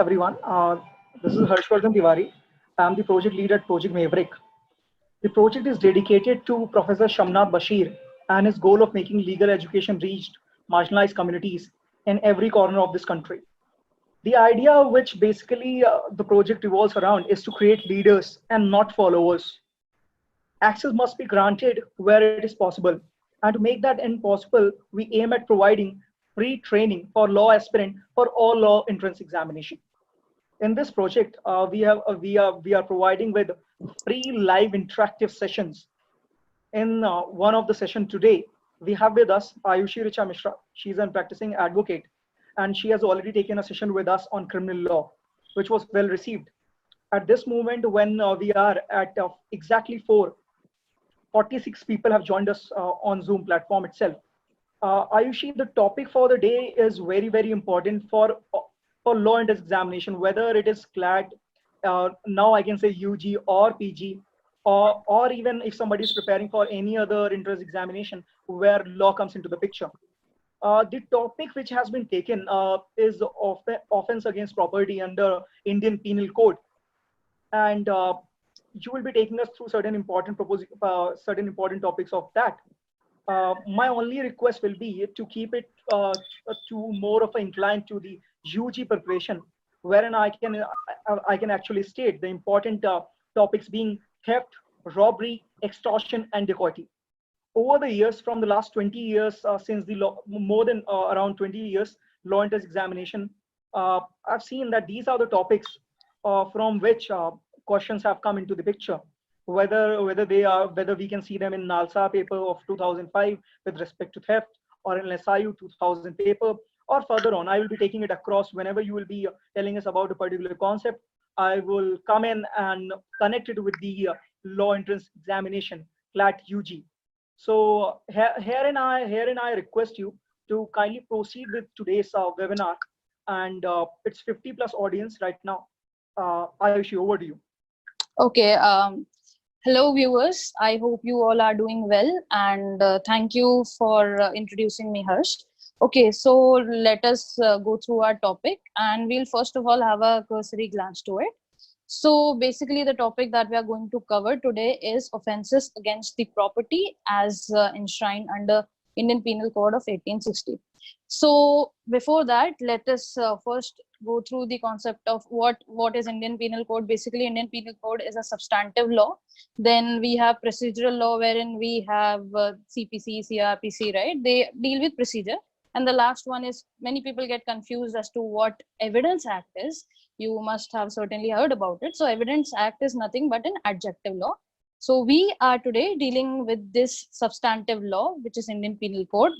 everyone. This is Harshvardhan Tiwari. I'm the project lead at Project Maverick. The project is dedicated to Professor Shamnath Bashir and his goal of making legal education reach marginalized communities in every corner of this country. The idea which basically the project revolves around is to create leaders and not followers. Access must be granted where it is possible. And to make that end possible, we aim at providing free training for law aspirant for all law entrance examination. In this project, we are providing with free live interactive sessions. In one of the session today, we have with us Ayushi Richa Mishra. She's a practicing advocate, and she has already taken a session with us on criminal law, which was well received. At this moment, when we are at exactly 46 people have joined us on Zoom platform itself. Ayushi, the topic for the day is very, very important for law entrance examination, whether it is CLAT, now I can say UG or PG, or even if somebody is preparing for any other entrance examination where law comes into the picture. The topic which has been taken is offense against property under Indian Penal Code, and you will be taking us through certain important topics of that. My only request will be to keep it to more of an incline to the UG preparation, wherein I can actually state the important topics being theft, robbery, extortion, and dacoity. Over the years, from the last 20 years, since the law, more than around 20 years, law entrance examination, I've seen that these are the topics from which questions have come into the picture. Whether we can see them in NALSA paper of 2005 with respect to theft, or in SIU 2000 paper, or further on. I will be taking it across whenever you will be telling us about a particular concept. I will come in and connect it with the law entrance examination, CLAT UG. So herein I request you to kindly proceed with today's webinar, and it's 50 plus audience right now. Ayushi, over to you. Okay. Hello, viewers. I hope you all are doing well, and thank you for introducing me, Harsh. Okay, so let us go through our topic, and we'll first of all have a cursory glance to it. So basically, the topic that we are going to cover today is offences against the property as enshrined under Indian Penal Code of 1860. So before that, let us first go through the concept of what is Indian Penal Code. Basically, Indian Penal Code is a substantive law. Then we have procedural law, wherein we have CPC, CRPC, right? They deal with procedure. And the last one is, many people get confused as to what Evidence Act is. You must have certainly heard about it. So Evidence Act is nothing but an adjunctive law. So we are today dealing with this substantive law, which is Indian Penal Code,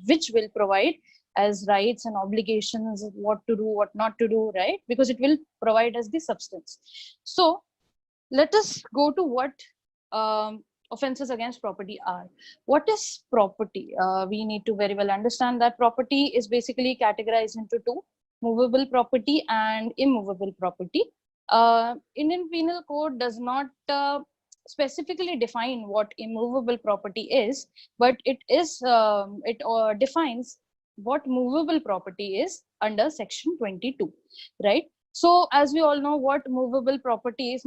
which will provide as rights and obligations, what to do, what not to do, right? Because it will provide us the substance. So let us go to what offences against property are. What is property? We need to very well understand that property is basically categorized into two: movable property and immovable property. Indian Penal Code does not specifically define what immovable property is, but it defines what movable property is under section 22, right? So as we all know, what movable property is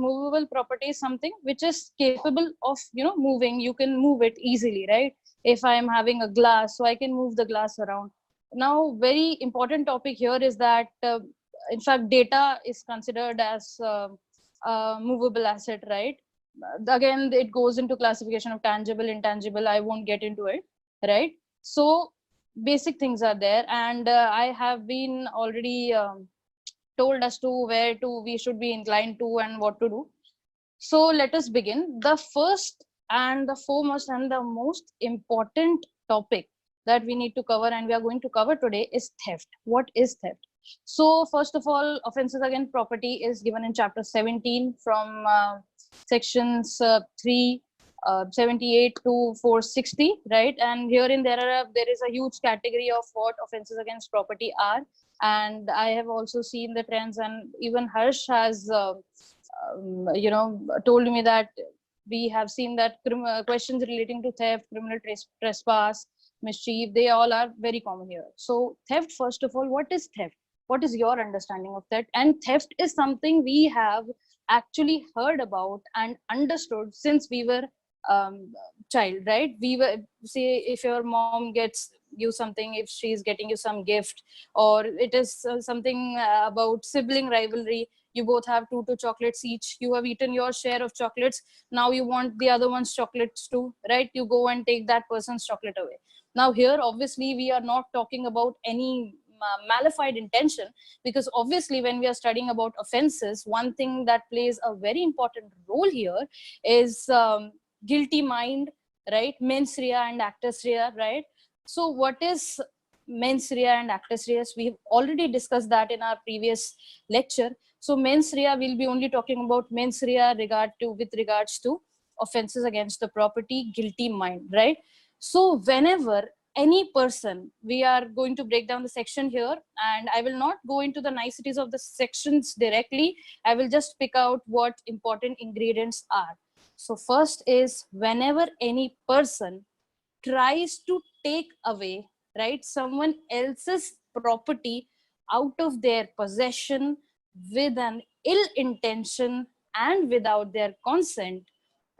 something which is capable of moving. You can move it easily, right? If I am having a glass, so I can move the glass around. Now, very important topic here is that in fact data is considered as a movable asset, right? Again, it goes into classification of tangible, intangible. I won't get into it, right? So basic things are there, and I have been already told as to where we should be inclined to and what to do. So let us begin. The first and the foremost and the most important topic that we need to cover, and we are going to cover today, is theft. What is theft? So first of all, offences against property is given in chapter 17 from sections 378 to 460, right? And herein there is a huge category of what offences against property are. And I have also seen the trends, and even Harsh has told me that we have seen that questions relating to theft, criminal trespass, mischief, they all are very common here. So theft, first of all, what is theft? What is your understanding of that? And theft is something we have actually heard about and understood since we were child, right? We were, say, if your mom gets you something, if she's getting you some gift, or it is something about sibling rivalry, you both have two chocolates each, you have eaten your share of chocolates, now you want the other one's chocolates too, right? You go and take that person's chocolate away. Now here obviously we are not talking about any malified intention, because obviously when we are studying about offenses, one thing that plays a very important role here is guilty mind, right? Mens rea and actus rea, right? So what is mens rea and actus rea? We've already discussed that in our previous lecture. So mens rea, we'll be only talking about mens rea with regards to offenses against the property, guilty mind, right? So whenever any person, we are going to break down the section here, and I will not go into the niceties of the sections directly. I will just pick out what important ingredients are. So first is, whenever any person tries to take away, right, someone else's property out of their possession with an ill intention and without their consent,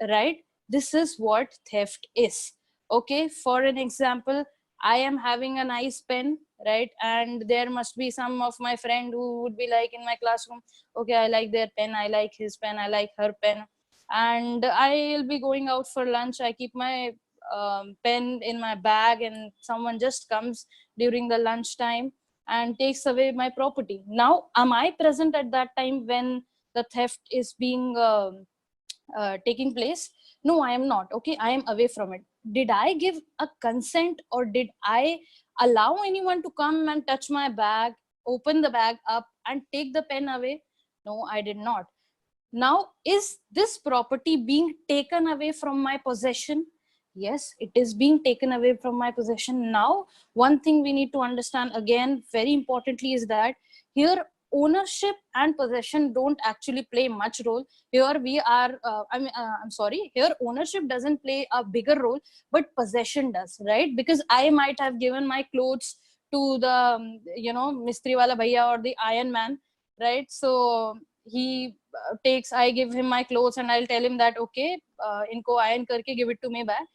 right, this is what theft is. Okay, for an example, I am having a nice pen, right, and there must be some of my friend who would be like in my classroom, okay, I like their pen, I like his pen, I like her pen, and I'll be going out for lunch, I keep my pen in my bag, and someone just comes during the lunch time and takes away my property. Now am I present at that time when the theft is being taking place? No, I am not. Okay, I am away from it. Did I give a consent, or did I allow anyone to come and touch my bag, open the bag up and take the pen away? No, I did not. Now, is this property being taken away from my possession? Yes, it is being taken away from my possession. Now, one thing we need to understand again, very importantly, is that here ownership and possession don't actually play much role. Here we are, I'm sorry, here ownership doesn't play a bigger role, but possession does, right? Because I might have given my clothes to the, Mistri wala bhaiya or the iron man, right? So he takes, I give him my clothes and I'll tell him that, okay, inko iron karke give it to me back,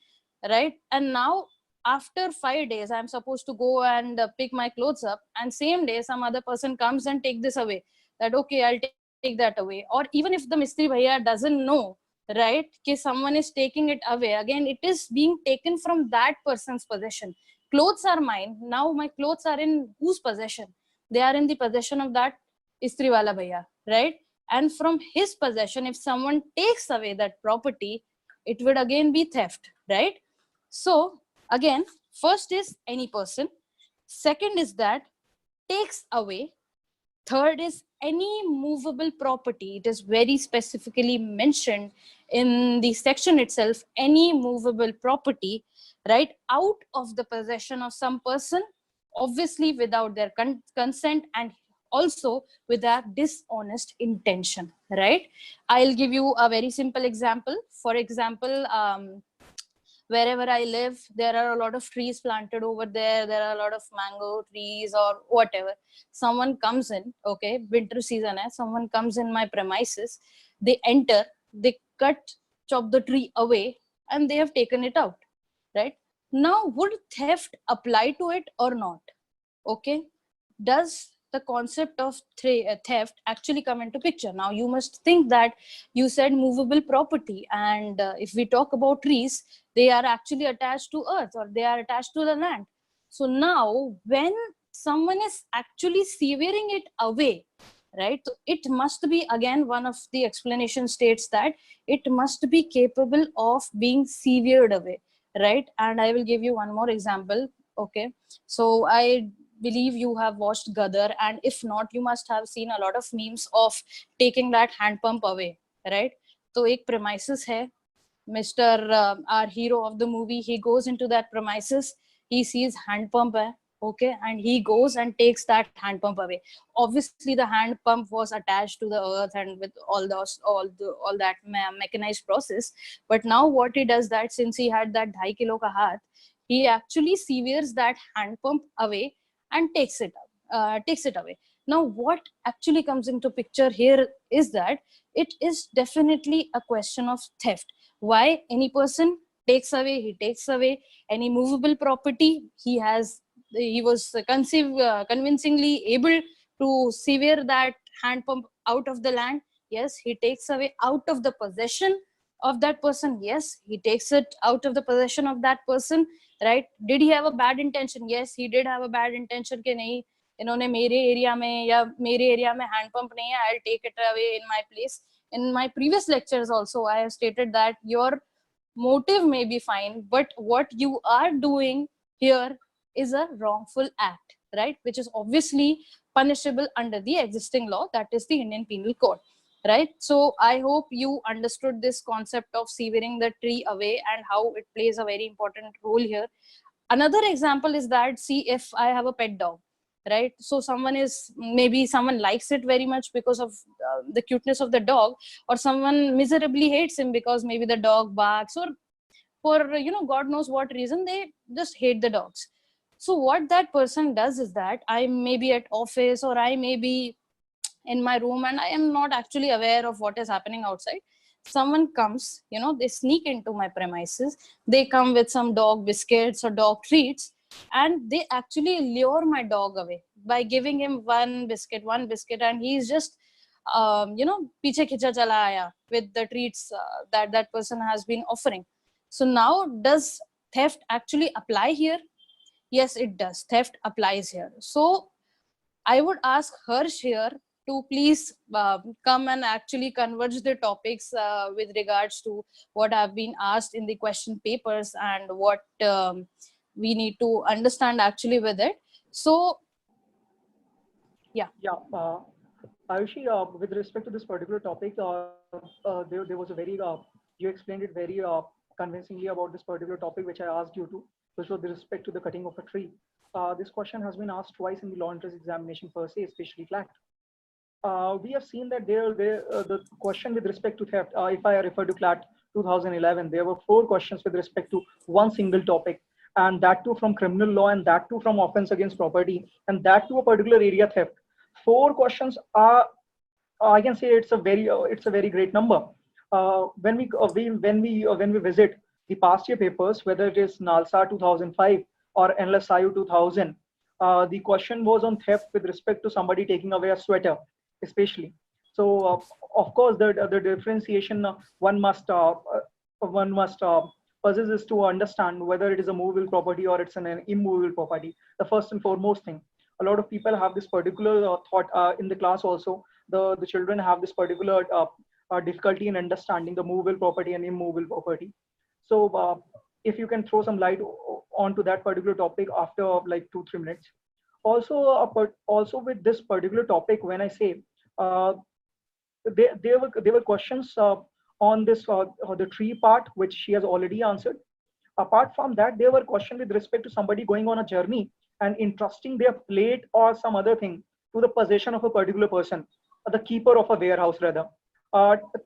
right? And now after 5 days, I'm supposed to go and pick my clothes up, and same day some other person comes and take this away, that okay, I'll take that away. Or even if the Mistri bhaiya doesn't know, right, कि someone is taking it away, again it is being taken from that person's possession. Clothes are mine, now my clothes are in whose possession? They are in the possession of that istri wala bhaiya, right? And from his possession, if someone takes away that property, it would again be theft, right? So again, first is any person, second is that takes away, third is any movable property. It is very specifically mentioned in the section itself, any movable property, right, out of the possession of some person, obviously without their consent, and also with a dishonest intention, right? I'll give you a very simple example. For example, wherever I live, there are a lot of trees planted over there. There are a lot of mango trees or whatever. Someone comes in, okay, winter season hai, someone comes in my premises, they enter, they chop the tree away, and they have taken it out, right? Now, would theft apply to it or not? Okay, does the concept of theft actually come into picture? Now you must think that you said movable property, and if we talk about trees, they are actually attached to earth, or they are attached to the land. So now when someone is actually severing it away, right, so it must be, again, one of the explanation states that it must be capable of being severed away, right? And I will give you one more example. Okay, so I believe you have watched Gadar, and if not, you must have seen a lot of memes of taking that hand pump away, right? So ek premises hai, Mr. Our hero of the movie, he goes into that premises, he sees hand pump hai, okay, and he goes and takes that hand pump away. Obviously the hand pump was attached to the earth and with all that mechanized process, but now what he does, that since he had that 2.5 kilo ka haath, he actually severs that hand pump away and takes it away. Now, what actually comes into picture here is that it is definitely a question of theft. Why? Any person takes away, he takes away any movable property. He was convincingly able to sever that hand pump out of the land. Yes, he takes away out of the possession of that person. Yes, he takes it out of the possession of that person, right? Did he have a bad intention? Yes, he did have a bad intention कि नहीं, इन्होंने मेरे area में या मेरे area में hand pump नहीं है, I'll take it away in my place. In my previous lectures also, I have stated that your motive may be fine, but what you are doing here is a wrongful act, right? Which is obviously punishable under the existing law, that is the Indian Penal Code, right? So I hope you understood this concept of severing the tree away and how it plays a very important role here. Another example is that, see, if I have a pet dog, right? So maybe someone likes it very much because of the cuteness of the dog, or someone miserably hates him because maybe the dog barks, or for god knows what reason, they just hate the dogs. So what that person does is that I may be at office, or I may be in my room, and I am not actually aware of what is happening outside. Someone comes, they sneak into my premises, they come with some dog biscuits or dog treats, and they actually lure my dog away by giving him one biscuit, and he's just piche khicha chala aaya with the treats that person has been offering. So now, does theft actually apply here? Yes, it does. Theft applies here. So I would ask Harsh here to please come and actually converge the topics with regards to what have been asked in the question papers and what we need to understand actually with it. So, yeah. Yeah, Ayushi, with respect to this particular topic, there was a very, you explained it very convincingly about this particular topic, which I asked you to, which was with respect to the cutting of a tree. This question has been asked twice in the law entrance examination per se, especially CLAT. We have seen that the question with respect to theft, if I refer to CLAT 2011, there were 4 questions with respect to one single topic, and that too from criminal law, and that too from offense against property, and that too a particular area theft. 4 questions are, I can say it's a very great number. When we visit the past year papers, whether it is NALSA 2005 or NLS IU 2000, the question was on theft with respect to somebody taking away a sweater, especially. So of course the differentiation one must possess is to understand whether it is a movable property or it's an immovable property. The first and foremost thing. A lot of people have this particular thought in the class also. The children have this particular difficulty in understanding the movable property and immovable property. So if you can throw some light onto that particular topic after like 2-3 minutes. Also with this particular topic, when I say there were questions on this the tree part, which she has already answered. Apart from that, there were questions with respect to somebody going on a journey and entrusting their plate or some other thing to the possession of a particular person, the keeper of a warehouse rather,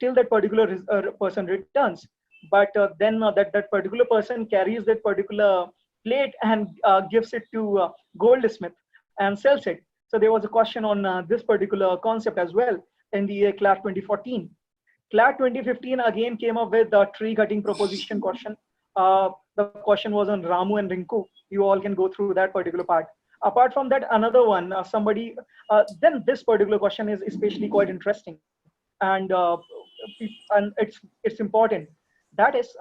till that particular person returns. But then that particular person carries that particular plate and gives it to goldsmith and sells it. So there was a question on this particular concept as well in the CLAT 2014. CLAT 2015 again came up with the tree cutting proposition question. The question was on Ramu and Rinku. You all can go through that particular part. Apart from that, another one, then this particular question is especially quite interesting, and it's important. That is,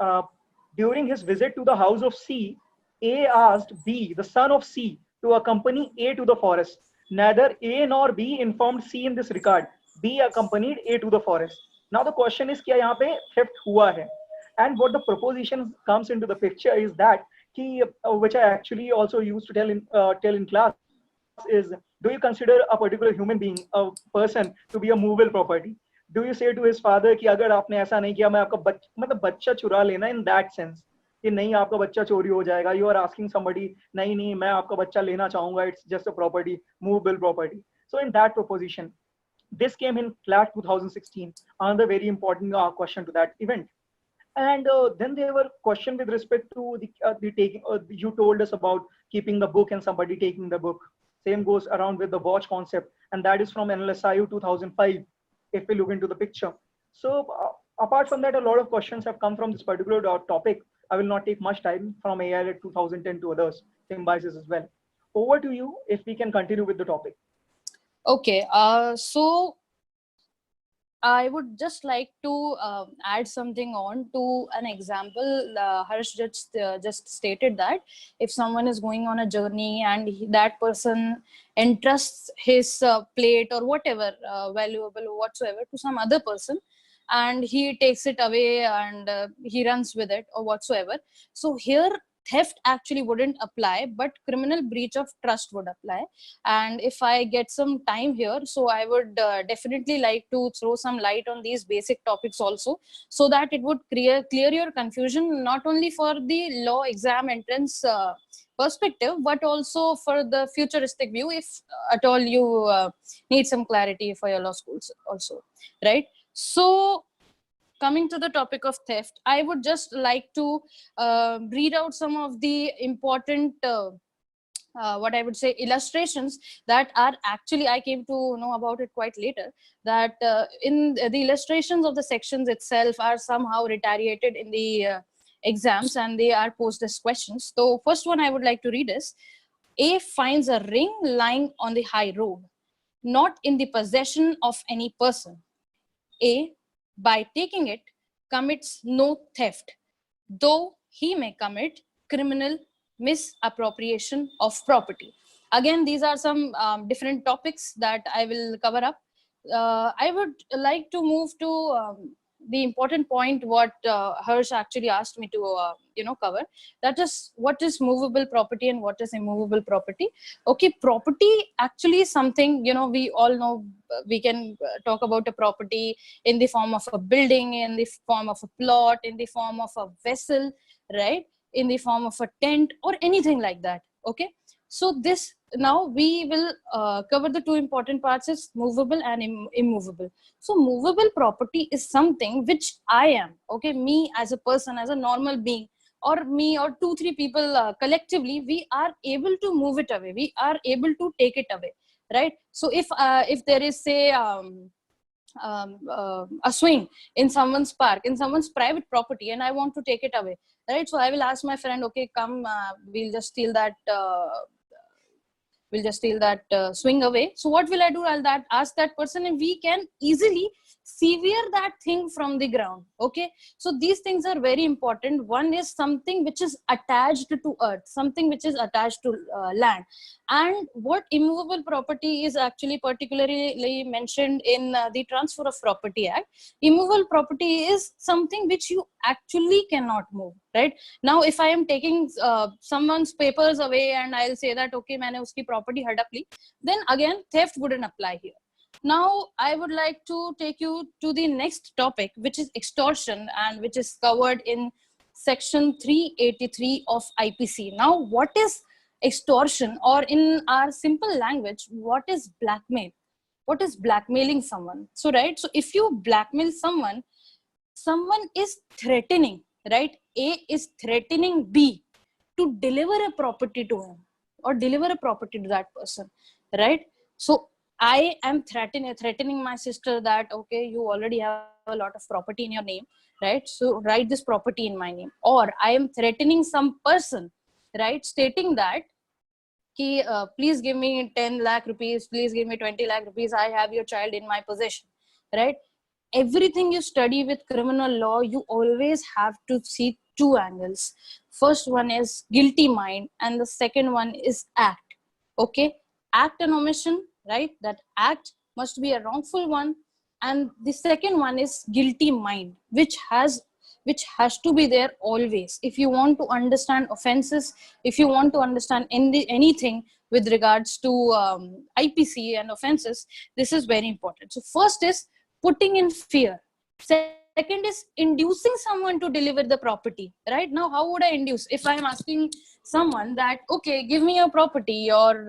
during his visit to the house of C, A asked B, the son of C, to accompany A to the forest. Neither A nor B informed C in this regard. B accompanied A to the forest. Now the question is, क्या यहाँ पे theft हुआ है? And what the proposition comes into the picture is that, which I actually also used to tell in class, is, do you consider a particular human being, a person, to be a movable property? Do you say to his father कि अगर आपने ऐसा नहीं किया मैं आपका बच्चा चुरा लेना, in that sense कि नहीं आपका बच्चा चोरी हो जाएगा? You are asking somebody, नहीं मैं आपका बच्चा लेना चाहूंगा, it's just a property, movable property. So in that proposition, this came in CLAT 2016, another very important question to that event. And then there were questions with respect to the taking. You told us about keeping the book and somebody taking the book. Same goes around with the watch concept, and that is from NLSIU 2005, if we look into the picture. So apart from that, a lot of questions have come from this particular topic. I will not take much time from AI 2010 to others, Symbiosis as well. Over to you if we can continue with the topic. Okay, so I would just like to add something on to an example. Harsh just stated that if someone is going on a journey and that person entrusts his plate or whatever valuable whatsoever to some other person, and he takes it away and he runs with it or whatsoever. So here theft actually wouldn't apply, but criminal breach of trust would apply. And if I get some time here, so I would definitely like to throw some light on these basic topics also, so that it would clear your confusion, not only for the law exam entrance perspective, but also for the futuristic view, if at all you need some clarity for your law schools also, right? So coming to the topic of theft, I would just like to read out some of the important what I would say illustrations that are actually, I came to know about it quite later, that in the illustrations of the sections itself are somehow retaliated in the exams, and they are posed as questions. So first one I would like to read is: A finds a ring lying on the high road, not in the possession of any person. A, by taking it, commits no theft, though he may commit criminal misappropriation of property. Again, these are some different topics that I will cover up. I would like to move to the important point what Harsh actually asked me to cover. That is, what is movable property and what is immovable property. Okay, property actually is something, we all know. We can talk about a property in the form of a building, in the form of a plot, in the form of a vessel, right, in the form of a tent or anything like that. Okay, so this, now we will cover the two important parts, is movable and immovable. So movable property is something which I am, okay, me as a person, as a normal being, or me or 2-3 people collectively, we are able to move it away, we are able to take it away, right? So if there is, say, a swing in someone's park, in someone's private property, and I want to take it away, right? So I will ask my friend, okay, come, we'll just steal that swing away. So what will I do? I'll ask that person, and we can easily sever that thing from the ground. Okay, so these things are very important. One is something which is attached to earth, something which is attached to land. And what immovable property is actually particularly mentioned in the Transfer of Property Act. Immovable property is something which you actually cannot move, right? Now if I am taking someone's papers away and I'll say that, okay, maine uski property hadap li, then again theft wouldn't apply here. Now I would like to take you to the next topic, which is extortion, and which is covered in section 383 of IPC. Now what is extortion, or in our simple language, what is blackmail? What is blackmailing someone? So right, so if you blackmail someone, someone is threatening, right? A is threatening B to deliver a property to him or deliver a property to that person, right? So I am threatening my sister that, okay, you already have a lot of property in your name, right? So write this property in my name. Or I am threatening some person, right, stating that, please give me 10 lakh rupees, please give me 20 lakh rupees, I have your child in my possession, right? Everything you study with criminal law, you always have to see two angles. First one is guilty mind, and the second one is act. Okay, act and omission, right? That act must be a wrongful one, and the second one is guilty mind, which has to be there always. If you want to understand offenses, if you want to understand anything with regards to IPC and offenses, this is very important. So first is putting in fear. Second is inducing someone to deliver the property, right? Now how would I induce? If I am asking someone that, okay, give me your property, or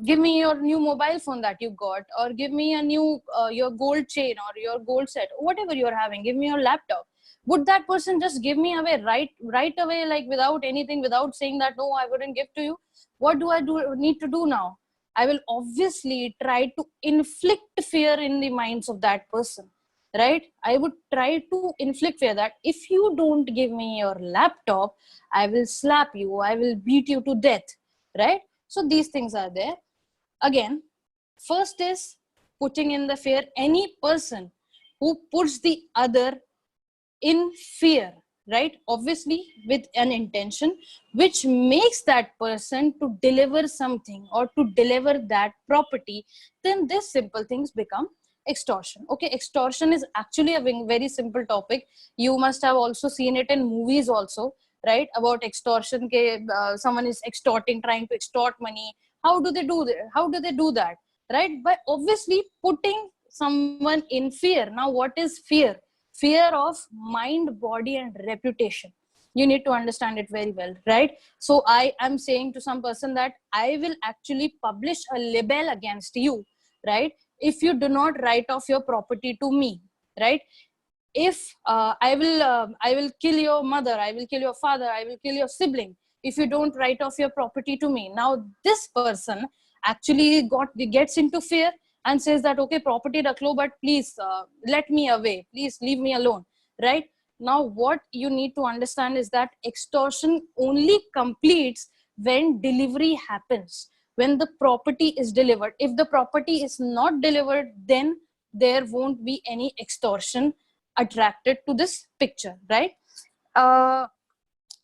give me your new mobile phone that you got, or give me a new your gold chain or your gold set, whatever you're having, give me your laptop, would that person just give me away right away, like without anything, without saying that no, I wouldn't give to you? what do I need to do now? I will obviously try to inflict fear in the minds of that person, right? I would try to inflict fear that if you don't give me your laptop, I will slap you, I will beat you to death, right? So these things are there. Again, first is putting in the fear. Any person who puts the other in fear, right, obviously with an intention which makes that person to deliver something or to deliver that property, then these simple things become extortion. Okay, extortion is actually a very simple topic. You must have also seen it in movies also, right, about extortion. Someone is extorting, trying to extort money. How do they do that? How do they do that? Right, by obviously putting someone in fear. Now what is fear? Fear of mind, body, and reputation. You need to understand it very well, right? So I am saying to some person that I will actually publish a libel against you, right, if you do not write off your property to me, right? If I will kill your mother, I will kill your father, I will kill your sibling if you don't write off your property to me. Now this person actually gets into fear and says that, okay, property rakh lo, but please let me away, please leave me alone, right? Now what you need to understand is that extortion only completes when delivery happens, when the property is delivered. If the property is not delivered, then there won't be any extortion attracted to this picture, right?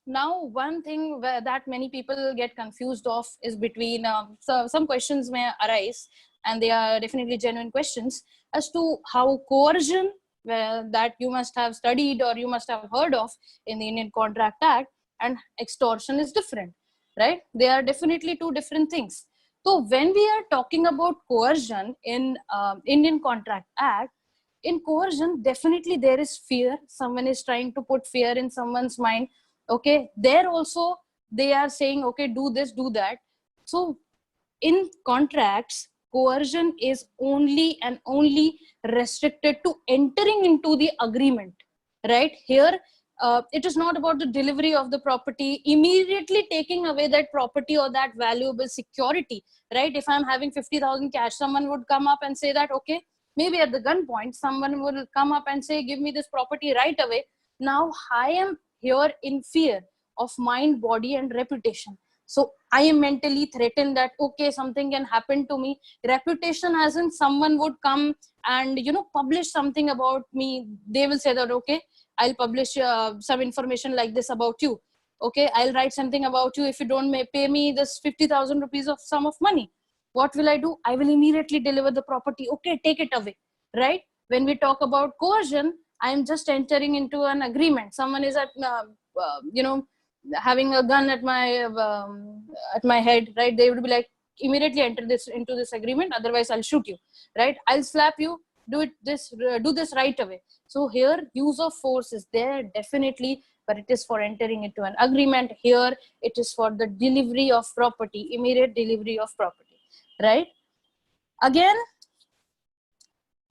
Now one thing that many people get confused of is between so some questions may arise, and they are definitely genuine questions, as to how coercion, that you must have studied or you must have heard of in the Indian Contract Act, and extortion is different, right? They are definitely two different things. So when we are talking about coercion in Indian Contract Act, in coercion, definitely there is fear. Someone is trying to put fear in someone's mind. Okay, there also they are saying, okay, do this, do that. So in contracts, coercion is only and only restricted to entering into the agreement, right? Here it is not about the delivery of the property, immediately taking away that property or that valuable security, right? If I'm having 50,000 cash, someone would come up and say that, okay, maybe at the gunpoint, someone will come up and say, give me this property right away. Now I am here in fear of mind, body, and reputation. So I am mentally threatened that, okay, something can happen to me. Reputation, as in someone would come and, you know, publish something about me. They will say that, okay, I'll publish some information like this about you. Okay, I'll write something about you. If you don't pay me this 50,000 rupees of sum of money, what will I do? I will immediately deliver the property. Okay, take it away, right? When we talk about coercion, I am just entering into an agreement. Someone is you know, having a gun at my head, right? They would be like, immediately enter this into this agreement, otherwise I'll shoot you, right? I'll slap you. Do this right away. So here, use of force is there definitely, but it is for entering into an agreement. Here, it is for the delivery of property, immediate delivery of property, right? Again,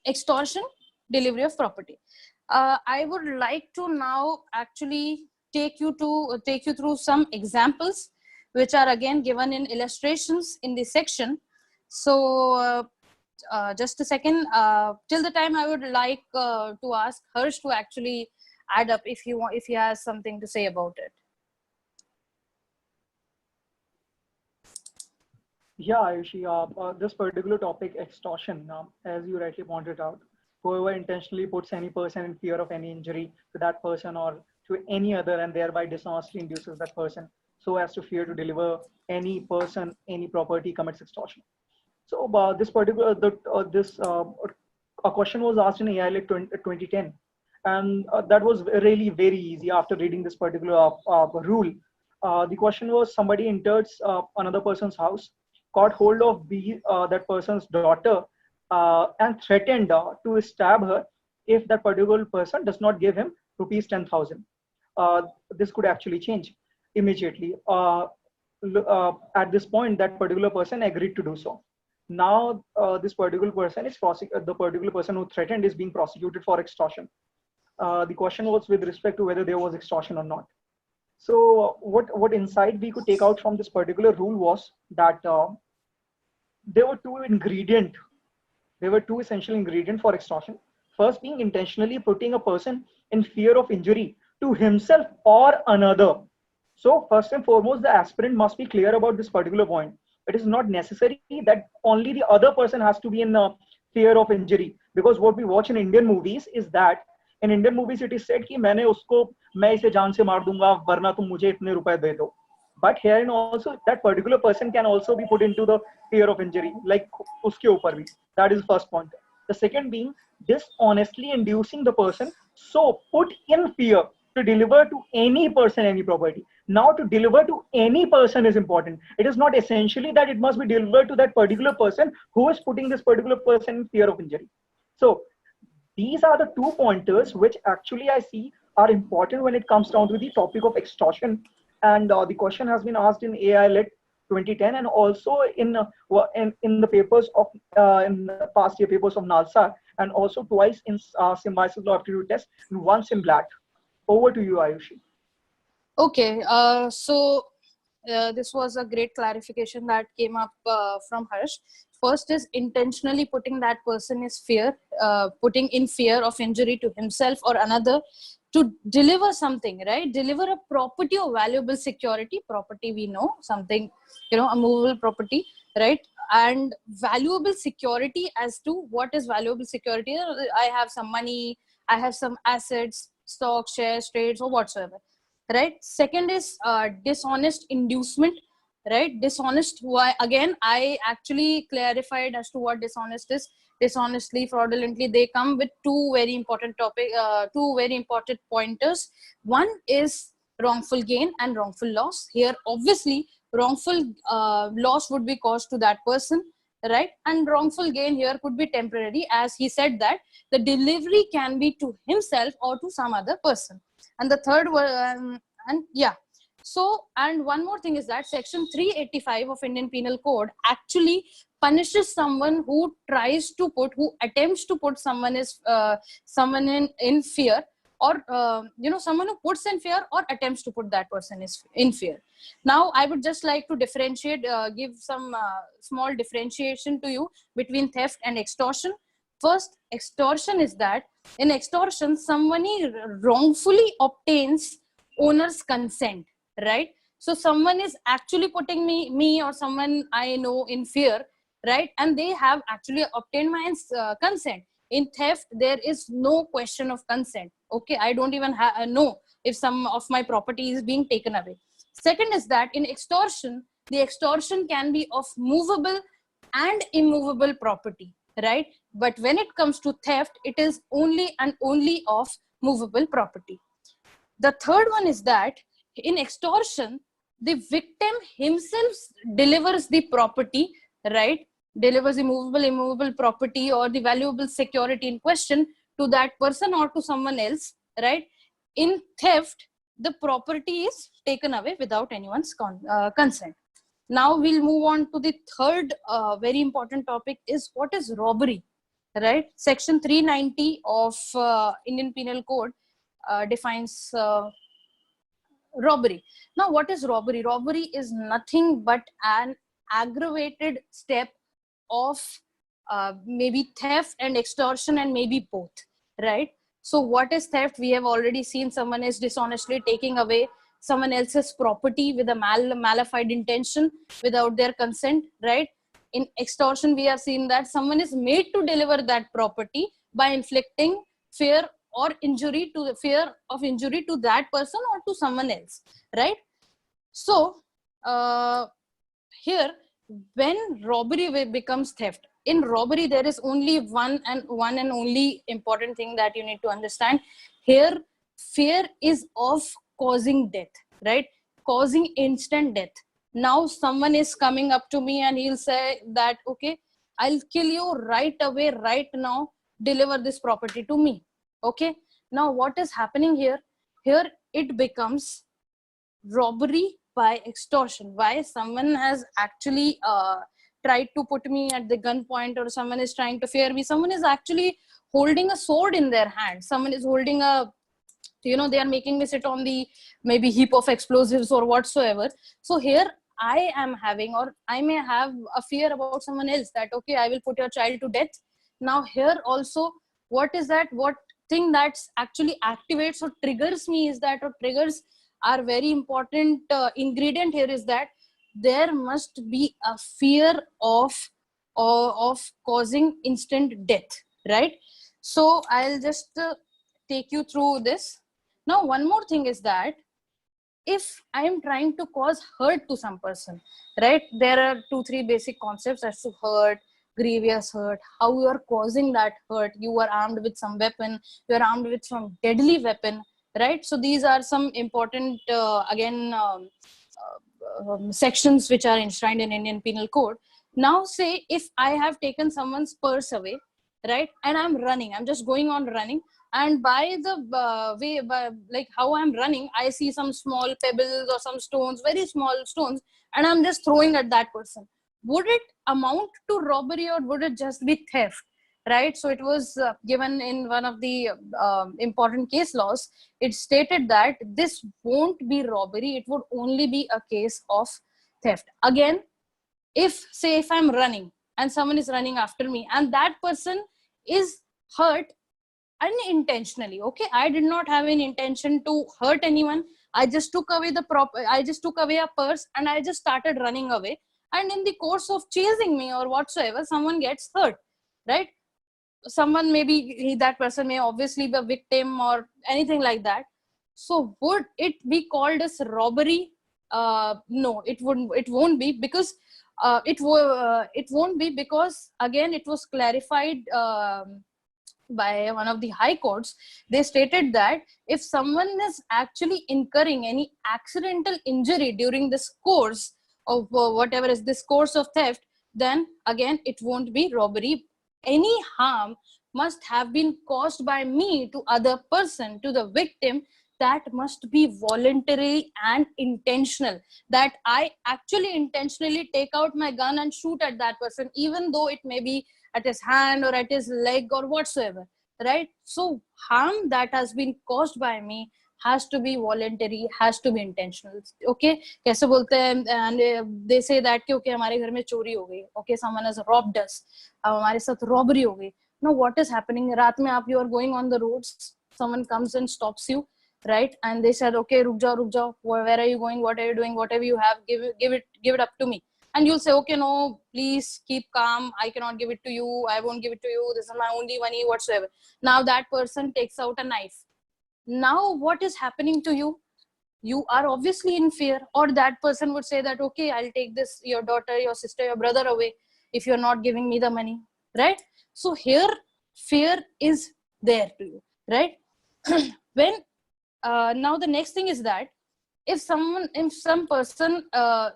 extortion, delivery of property. I would like to now actually take you through some examples, which are again given in illustrations in this section. So just a second. Till the time, I would like to ask Harsh to actually add up if he has something to say about it. Yeah, Ayushi, this particular topic, extortion, as you rightly pointed out, whoever intentionally puts any person in fear of any injury to that person or to any other, and thereby dishonestly induces that person so as to fear to deliver any person, any property, commits extortion. So this particular, a question was asked in AI Lit 2010, and that was really very easy after reading this particular rule. The question was, somebody enters another person's house, got hold of that person's daughter, and threatened to stab her if that particular person does not give him rupees 10,000. This could actually change immediately. At this point, that particular person agreed to do so. Now, this particular person is the particular person who threatened is being prosecuted for extortion. The question was with respect to whether there was extortion or not. So what insight we could take out from this particular rule was that there were two ingredient. There were two essential ingredients for extortion. First being intentionally putting a person in fear of injury to himself or another. So first and foremost, the aspirant must be clear about this particular point. It is not necessary that only the other person has to be in fear of injury, because what we watch in Indian movies is that in Indian movies it is said कि मैं इसे जान से मार दूंगा वरना तुम मुझे इतने रुपए दे दो. But herein also that particular person can also be put into the fear of injury, like uske upar bhi. That is the first point. The second being dishonestly inducing the person so put in fear to deliver to any person any property. Now to deliver to any person is important. It is not essentially that it must be delivered to that particular person who is putting this particular person in fear of injury. So these are the two pointers which actually I see are important when it comes down to the topic of extortion. And the question has been asked in AI Lit 2010 and also in the papers of in the past year papers of NALSA, and also twice in Symbiosis Law Aptitude Test and once in BLAT. Over to you, Ayushi. Okay, this was a great clarification that came up from Harsh. First is intentionally putting that person is fear, putting in fear of injury to himself or another to deliver something, right? Deliver a property or valuable security. Property, we know, something, a movable property, right? And valuable security, as to what is valuable security. I have some money, I have some assets, stock, shares, trades, or whatsoever, right? Second is dishonest inducement, right? Dishonest, why again I actually clarified as to what dishonest is. Dishonestly, fraudulently, they come with two very important pointers. One is wrongful gain and wrongful loss. Here obviously wrongful loss would be caused to that person, right? And wrongful gain here could be temporary, as he said that the delivery can be to himself or to some other person. And the third one, and yeah, so, and one more thing is that section 385 of Indian Penal Code actually punishes someone who tries to put, who attempts to put someone in fear, or someone who puts in fear or attempts to put that person is in fear. Now I would just like to differentiate, give some small differentiation to you between theft and extortion. First, extortion is that in extortion somebody wrongfully obtains owner's consent, right? So someone is actually putting me or someone I know in fear, right? And they have actually obtained my consent. In theft there is no question of consent. Okay, I don't even know if some of my property is being taken away. Second is that in extortion, the extortion can be of movable and immovable property, right? But when it comes to theft, it is only and only of movable property. The third one is that in extortion, the victim himself delivers the property, right? Delivers the movable, immovable property or the valuable security in question to that person or to someone else, right? In theft, the property is taken away without anyone's consent. Now we'll move on to the third very important topic is what is robbery, right? Section 390 of Indian Penal Code defines robbery. Now, what is robbery? Robbery is nothing but an aggravated step of maybe theft and extortion, and maybe both, right? So what is theft? We have already seen someone is dishonestly taking away someone else's property with a malified intention without their consent, right? In extortion, we have seen that someone is made to deliver that property by inflicting fear or injury to the fear of injury to that person or to someone else, right? So here, when robbery becomes theft, in robbery there is only one and only important thing that you need to understand. Here, fear is of causing death, right? Causing instant death. Now someone is coming up to me and he'll say that, okay, I'll kill you right away, right now, deliver this property to me. Okay, now what is happening here? Here it becomes robbery by extortion. Why? Someone has actually tried to put me at the gunpoint, or someone is trying to fear me. Someone is actually holding a sword in their hand. Someone is holding a you know, they are making me sit on the maybe heap of explosives or whatsoever. So here I am having, or I may have a fear about someone else, that okay, I will put your child to death. Now here also, what is that, what thing that actually activates or triggers me is that, or triggers are very important ingredient here, is that there must be a fear of causing instant death, right? So I'll just take you through this. Now one more thing is that if I am trying to cause hurt to some person, right, there are 2-3 basic concepts as to hurt, grievous hurt, how you are causing that hurt. You are armed with some weapon, you are armed with some deadly weapon, right? So these are some important sections which are enshrined in Indian Penal Code. Now say if I have taken someone's purse away, right, and I'm running, I'm just going on running, and by the way, like how I'm running, I see some small pebbles or some stones, very small stones, and I'm just throwing at that person. Would it amount to robbery, or would it just be theft, right? So it was given in one of the important case laws. It stated that this won't be robbery, it would only be a case of theft. Again, if say if I'm running and someone is running after me and that person is hurt unintentionally, okay, I did not have an intention to hurt anyone, I just took away a purse and I just started running away, and in the course of chasing me or whatsoever, someone gets hurt, right? Someone, maybe that person may obviously be a victim or anything like that. So would it be called as robbery? No, it won't be, because it won't be, because again it was clarified by one of the high courts. They stated that if someone is actually incurring any accidental injury during this course of whatever is this course of theft, then again it won't be robbery. Any harm must have been caused by me to other person, to the victim, that must be voluntary and intentional, that I actually intentionally take out my gun and shoot at that person, even though it may be at his hand or at his leg or whatsoever, right? So harm that has been caused by me has to be voluntary, has to be intentional. Okay, कैसे बोलते हैं, and they say that कि okay हमारे घर में चोरी हो गई, okay, someone has robbed us, हमारे साथ robbery हो गई. Now what is happening, रात में आप, you are going on the roads, someone comes and stops you, right, and they said okay रुक जाओ, where are you going, what are you doing, whatever you have, give it up to me. And you'll say okay, no, please keep calm, I cannot give it to you, I won't give it to you, this is my only money whatsoever. Now that person takes out a knife. Now what is happening to you? You are obviously in fear. Or that person would say that okay, I'll take this, your daughter, your sister, your brother away if you're not giving me the money, right? So here fear is there to you, right? When now the next thing is that if some person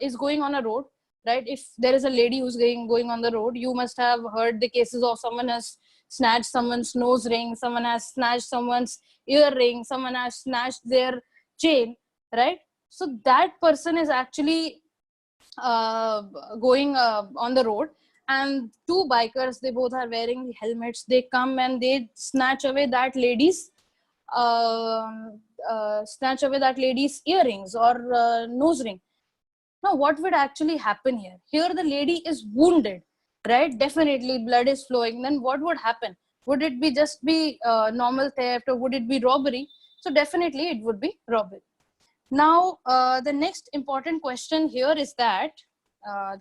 is going on a road, right, if there is a lady who's going on the road, you must have heard the cases of someone has snatched someone's nose ring, someone has snatched someone's earring, someone has snatched their chain, right? So that person is actually going on the road, and two bikers, they both are wearing the helmets, they come and they snatch away that lady's earrings or nose ring. Now what would actually happen here? Here the lady is wounded, right? Definitely blood is flowing. Then what would happen? Would it be just be normal theft, or would it be robbery? So definitely it would be robbery. Now the next important question here is that,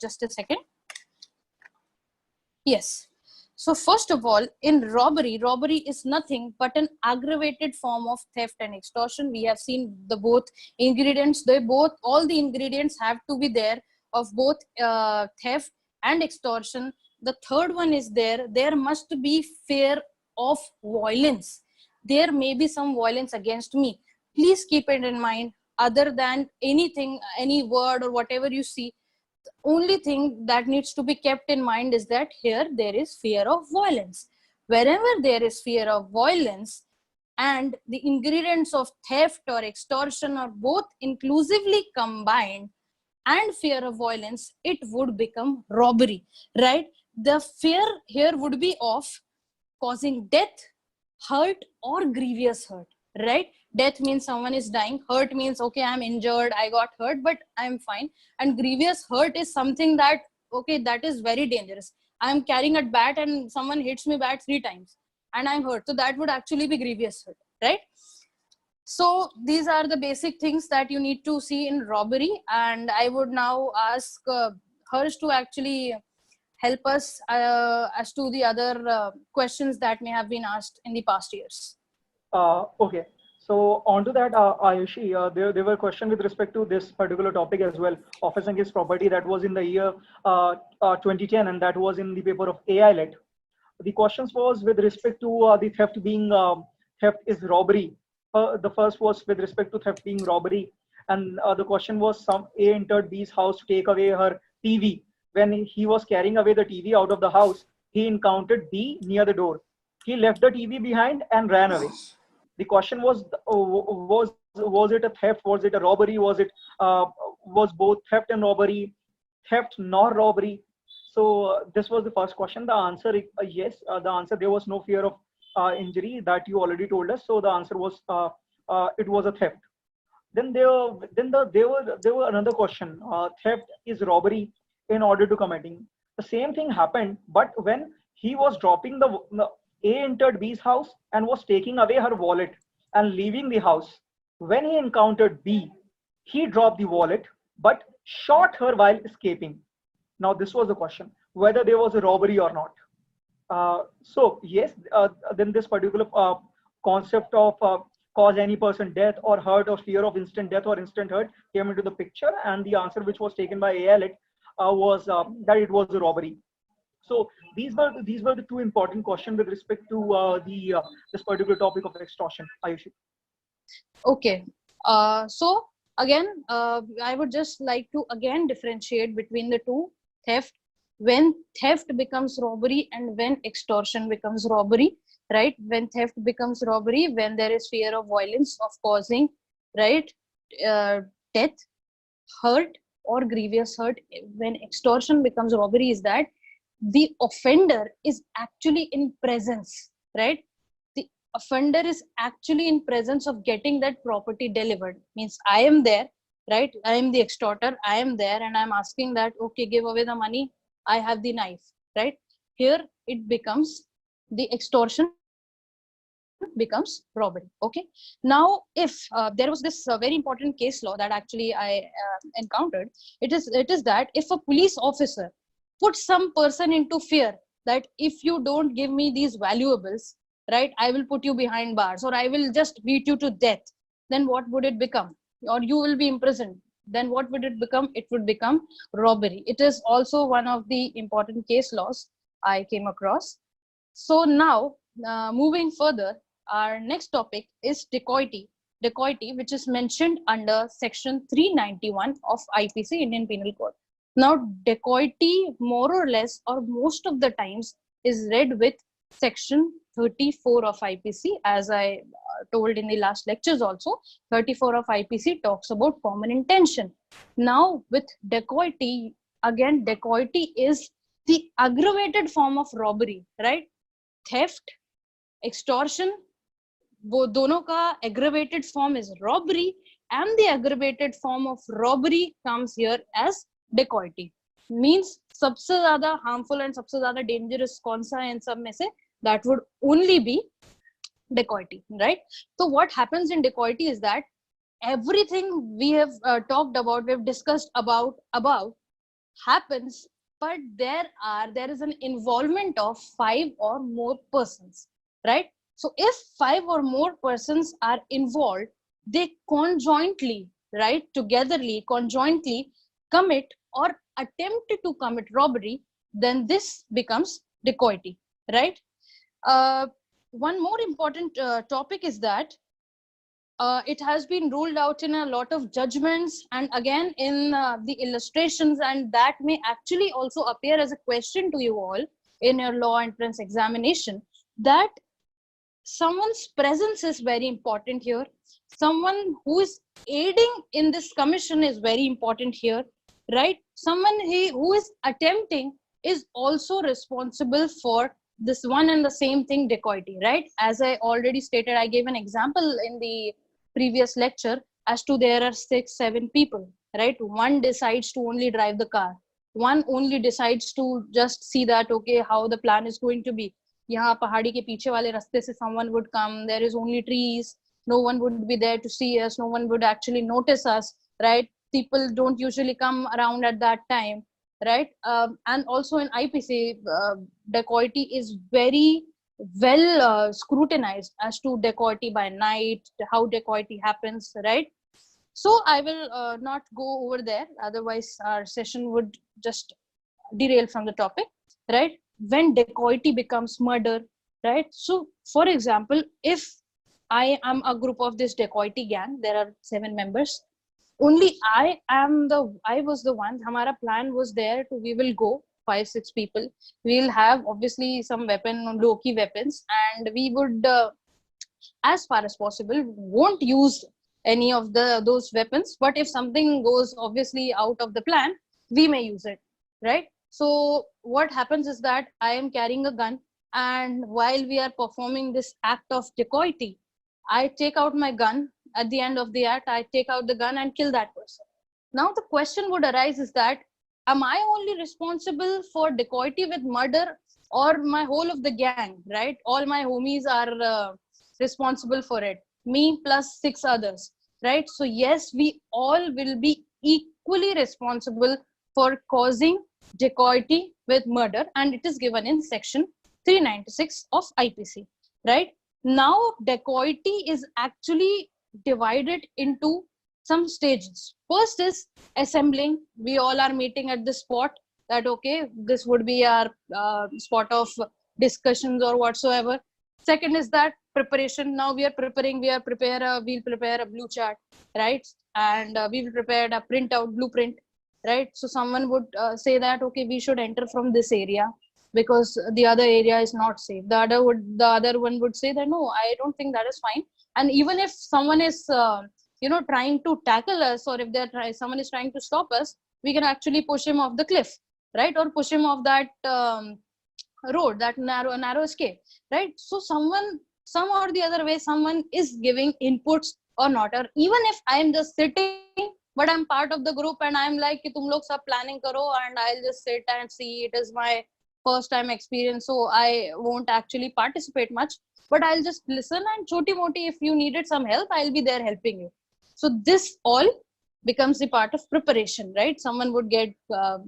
just a second. Yes. So first of all, in robbery is nothing but an aggravated form of theft and extortion. We have seen the both ingredients. All the ingredients have to be there of both theft and extortion. The third one is there must be fear of violence. There may be some violence against me. Please keep it in mind. Other than anything, any word or whatever you see, only thing that needs to be kept in mind is that here there is fear of violence. Wherever there is fear of violence and the ingredients of theft or extortion are both inclusively combined and fear of violence, it would become robbery, right? The fear here would be of causing death, hurt, or grievous hurt, right? Death means someone is dying. Hurt means, okay, I'm injured, I got hurt, but I'm fine. And grievous hurt is something that, okay, that is very dangerous. I'm carrying a bat and someone hits me bat 3 times and I'm hurt. So that would actually be grievous hurt, right? So these are the basic things that you need to see in robbery. And I would now ask Harsh to actually help us as to the other questions that may have been asked in the past years. Okay. So onto that, Ayushi, there were questions with respect to this particular topic as well, office against property, that was in the year 2010, and that was in the paper of AI-led. The questions was with respect to the theft being theft is robbery. The first was with respect to theft being robbery, and the question was some A entered B's house to take away her TV. When he was carrying away the TV out of the house, he encountered B near the door. He left the TV behind and ran away. The question was it a theft? Was it a robbery? Was both theft and robbery, theft nor robbery? So this was the first question. The answer yes. The answer, there was no fear of injury, that you already told us. So the answer was it was a theft. Then there were another question. Theft is robbery in order to committing. The same thing happened, but when he was dropping the A entered B's house and was taking away her wallet and leaving the house. When he encountered B, he dropped the wallet but shot her while escaping. Now this was the question, whether there was a robbery or not. So yes, then this particular concept of cause any person death or hurt or fear of instant death or instant hurt came into the picture, and the answer which was taken by AI was that it was a robbery. So these were the two important questions with respect to this particular topic of extortion. Ayushi. Okay. So again, I would just like to again differentiate between the two: theft, when theft becomes robbery, and when extortion becomes robbery, right? When theft becomes robbery, when there is fear of violence of causing, right, death, hurt, or grievous hurt. When extortion becomes robbery is that the offender is actually in presence, right? The offender is actually in presence of getting that property delivered. Means I am there, right? I am the extorter, I am there, and I'm asking that, okay, give away the money, I have the knife, right? Here it becomes, the extortion becomes robbery. Okay. Now, if there was this very important case law that actually I encountered, it is that if a police officer puts some person into fear that if you don't give me these valuables, right, I will put you behind bars, or I will just beat you to death, then what would it become? Or you will be imprisoned. Then what would it become? It would become robbery. It is also one of the important case laws I came across. So now, moving further, our next topic is dacoity. Dacoity, which is mentioned under section 391 of IPC, Indian Penal Code. Now, dacoity more or less, or most of the times, is read with section 34 of IPC. As I told in the last lectures also, 34 of IPC talks about common intention. Now, with dacoity, again, dacoity is the aggravated form of robbery, right? Theft, extortion, वो दोनों का aggravated form is robbery, and the aggravated form of robbery comes here as dacoity. Means सबसे ज़्यादा harmful and सबसे ज़्यादा dangerous कौन सा है इन सब में से? That would only be dacoity, right? So what happens in dacoity is that everything we have talked about, we've discussed about happens, but there is an involvement of 5 or more persons, right? So if 5 or more persons are involved, they conjointly, right, togetherly, conjointly commit or attempt to commit robbery, then this becomes dacoity, right? One more important topic is that it has been ruled out in a lot of judgments, and again in the illustrations, and that may actually also appear as a question to you all in your law entrance examination, that someone's presence is very important here. Someone who is aiding in this commission is very important here, right? Someone who is attempting is also responsible for this one and the same thing, dacoity, right? As I already stated, I gave an example in the previous lecture as to there are 6-7 people, right? One decides to only drive the car, one only decides to just see that okay how the plan is going to be. यहाँ पहाड़ी के पीछे वाले रास्ते से someone would come, there is only trees, no one would be there to see us, no one would actually notice us, right? People don't usually come around at that time, right? And also in IPC, dacoity is very well scrutinized as to dacoity by night, how dacoity happens, right? So I will not go over there, otherwise our session would just derail from the topic, right? When dacoity becomes murder, right? So for example, if I am a group of this dacoity gang, there are 7 members, only I was the one, hamara plan was there to, we will go 5-6 people, we'll have obviously some low-key weapons, and we would as far as possible won't use any of those weapons, but if something goes obviously out of the plan, we may use it, right? So what happens is that I am carrying a gun, and while we are performing this act of dacoity, I take out my gun. At the end of the act, I take out the gun and kill that person. Now the question would arise is that, am I only responsible for dacoity with murder, or my whole of the gang, right? All my homies are responsible for it, me plus 6 others, right? So yes, we all will be equally responsible for causing dacoity with murder, and it is given in section 396 of IPC, right? Now dacoity is actually divided into some stages. First is assembling. We all are meeting at the spot that okay, this would be our spot of discussions or whatsoever. Second is that preparation. Now we'll prepare a blue chart, right? And we will prepare a printout blueprint, right? So someone would say that okay, we should enter from this area because the other area is not safe. The other one would say that no, I don't think that is fine. And even if someone is trying to tackle us, or if someone is trying to stop us, we can actually push him off the cliff, right? Or push him off that road, that narrow escape, right? So some or the other way, someone is giving inputs or not. Or even if I'm just sitting, but I'm part of the group and I'm like, tum log sab planning karo, and I'll just sit and see. It is my first time experience, so I won't actually participate much, but I'll just listen, and choti moti, if you needed some help, I'll be there helping you. So this all becomes the part of preparation, right? Someone would get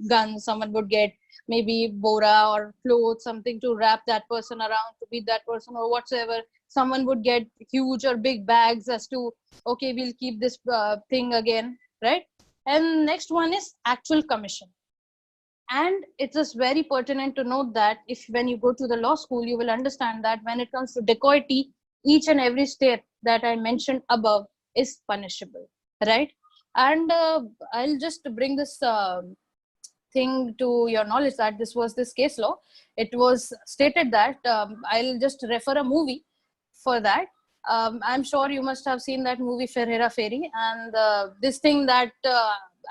guns, someone would get maybe bora or clothes, something to wrap that person around, to beat that person or whatsoever. Someone would get huge or big bags as to, okay, we'll keep this thing again, right? And next one is actual commission. And it is very pertinent to note that if when you go to the law school, you will understand that when it comes to dacoity, each and every step that I mentioned above is punishable, right? And I'll just bring this thing to your knowledge that this was this case law. It was stated that I'll just refer a movie for that. I'm sure you must have seen that movie Fir Hera Fairy, and this thing that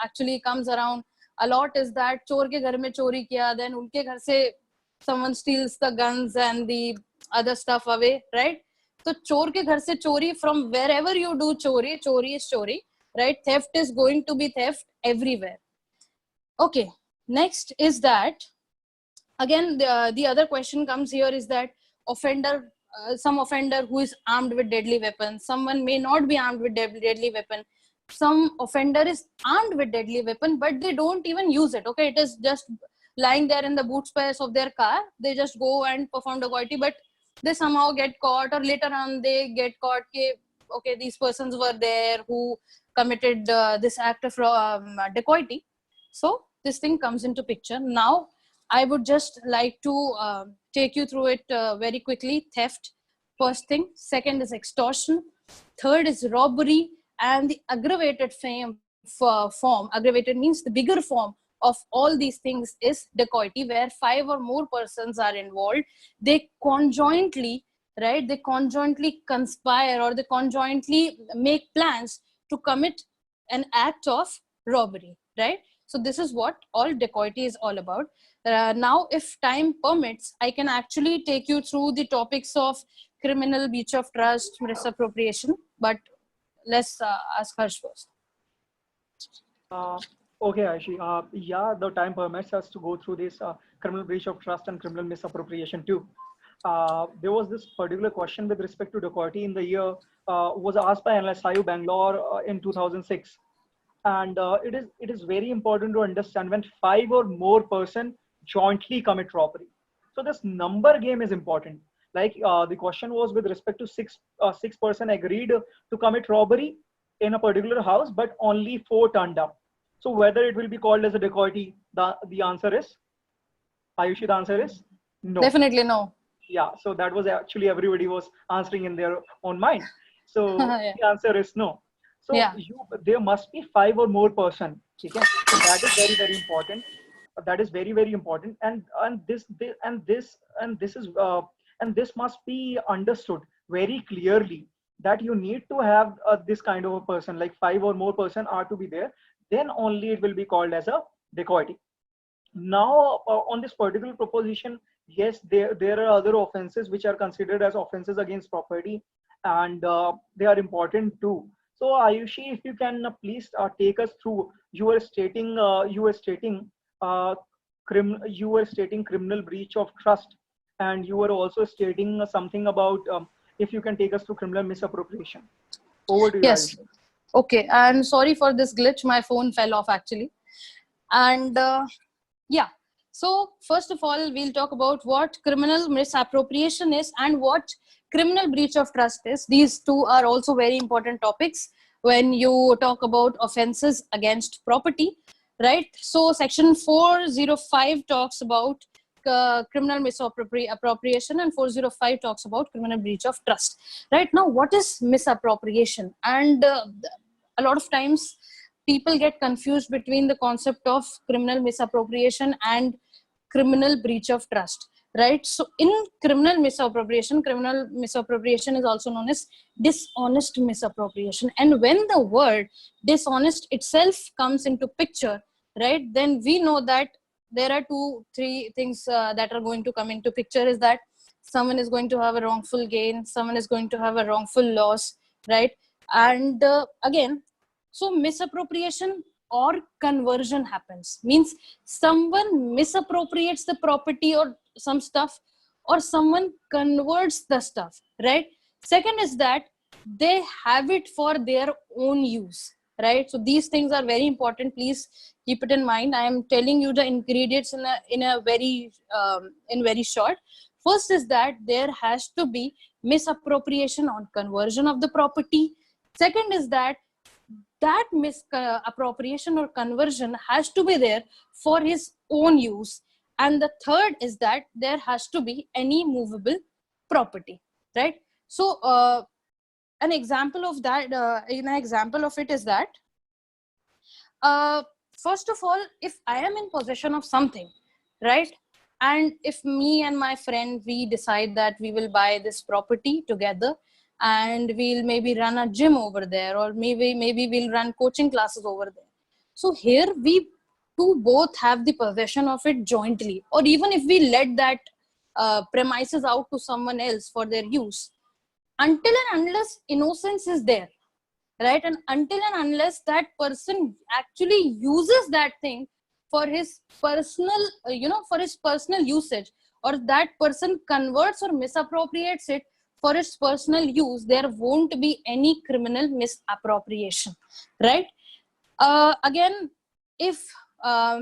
actually comes around a lot is that chor ke ghar mein chori kiya, then unke ghar se someone steals the guns and the other stuff away, right? So chor ke ghar se chori, from wherever you do chori is chori, right? Theft is going to be theft everywhere. Okay, next is that again the other question comes here is that offender, some offender who is armed with deadly weapon, someone may not be armed with deadly weapon. Some offender is armed with deadly weapon, but they don't even use it. Okay, it is just lying there in the boot space of their car. They just go and perform dacoity, but they somehow get caught, or later on they get caught. Okay, these persons were there who committed this act of dacoity. So this thing comes into picture. Now I would just like to take you through it very quickly. Theft, first thing. Second is extortion. Third is robbery. And the aggravated form, aggravated means the bigger form of all these things is dacoity, where 5 or more persons are involved. They conjointly, right? They conjointly conspire, or they conjointly make plans to commit an act of robbery, right? So this is what all dacoity is all about. Now, if time permits, I can actually take you through the topics of criminal breach of trust, misappropriation, but let's ask Harsh first. Uh, okay, Aishi. Yeah, the time permits us to go through this criminal breach of trust and criminal misappropriation too. There was this particular question with respect to dacoity in the year was asked by NLSIU Bangalore in 2006, and it is very important to understand when five or more person jointly commit robbery. So this number game is important. Like the question was with respect to six person agreed to commit robbery in a particular house, but only four turned up. So whether it will be called as a dacoity, the answer is, Ayushi, the answer is no. Definitely no. Yeah, so that was actually everybody was answering in their own mind. So Yeah. the answer is no. So Yeah. there must be five or more person. Okay, so that is very very important. That is very very important, and this must be understood very clearly that you need to have this kind of a person, like five or more person are to be there. Then only it will be called as a dacoity. Now on this particular proposition, yes, there are other offenses which are considered as offenses against property, and they are important too. So Ayushi, if you can please take us through, uh, you were stating criminal breach of trust, and you were also stating something about if you can take us through criminal misappropriation. Over to you, Yes. Ayushi. Okay. And sorry for this glitch. My phone fell off actually. And yeah. So first of all, we'll talk about what criminal misappropriation is and what criminal breach of trust is. These two are also very important topics when you talk about offenses against property, right? So section 405 talks about criminal misappropriation, and 405 talks about criminal breach of trust. Right now, what is misappropriation? And a lot of times people get confused between the concept of criminal misappropriation and criminal breach of trust, right? So in criminal misappropriation is also known as dishonest misappropriation. And when the word dishonest itself comes into picture, right, then we know that there are three things that are going to come into picture. Is that someone is going to have a wrongful gain, someone is going to have a wrongful loss, right? And again, so misappropriation or conversion happens, means someone misappropriates the property or some stuff, or someone converts the stuff, right? Second is that they have it for their own use, right? So these things are very important. Please keep it in mind. I am telling you the ingredients in a very in very short. First is that there has to be misappropriation on conversion of the property. Second is that misappropriation or conversion has to be there for his own use. And the third is that there has to be any movable property, right? So an example of that, an example of it is that, first of all, if I am in possession of something, right, and if me and my friend, we decide that we will buy this property together, and we'll maybe run a gym over there, or maybe we'll run coaching classes over there. So here we two both have the possession of it jointly, or even if we let that premises out to someone else for their use, until and unless innocence is there, right, and until and unless that person actually uses that thing for his personal for his personal usage, or that person converts or misappropriates it for its personal use, there won't be any criminal misappropriation, right? Again, if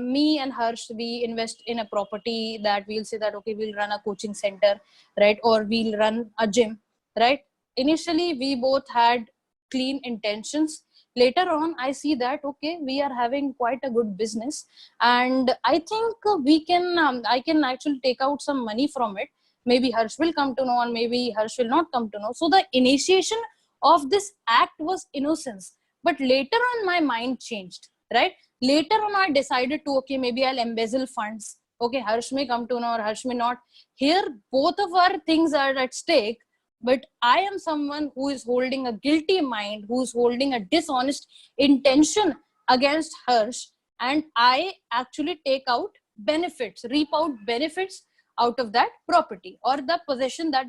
me and Harsh, we invest in a property that we'll say that, okay, we'll run a coaching center, right, or we'll run a gym, right? Initially we both had clean intentions. Later on I see that, okay, we are having quite a good business, and I think we can I can actually take out some money from it. Maybe Harsh will come to know, and maybe Harsh will not come to know. So the initiation of this act was innocence, but later on my mind changed, right? Later on I decided to, okay, maybe I'll embezzle funds. Okay, Harsh may come to know or Harsh may not. Here both of our things are at stake, but I am someone who is holding a guilty mind, who is holding a dishonest intention against Harsh, and I actually take out benefits, reap out benefits out of that property or the possession, that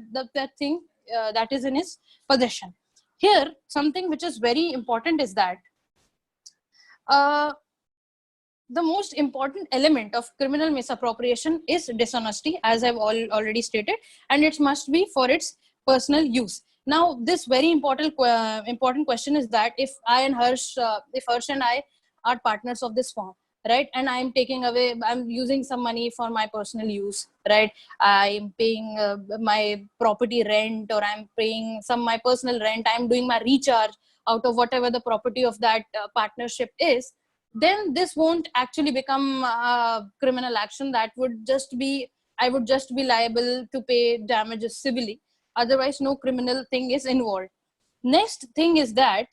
thing that is in his possession. here something which is very important is that the most important element of criminal misappropriation is dishonesty, as I've already stated, and it must be for its personal use. Now, this very important question is that if Harsh and I are partners of this firm, right, and I'm using some money for my personal use, right, I'm paying my property rent, or I'm paying my personal rent, I'm doing my recharge out of whatever the property of that partnership is, then this won't actually become a criminal action. That would just be, I would just be liable to pay damages civilly. Otherwise, no criminal thing is involved. Next thing is that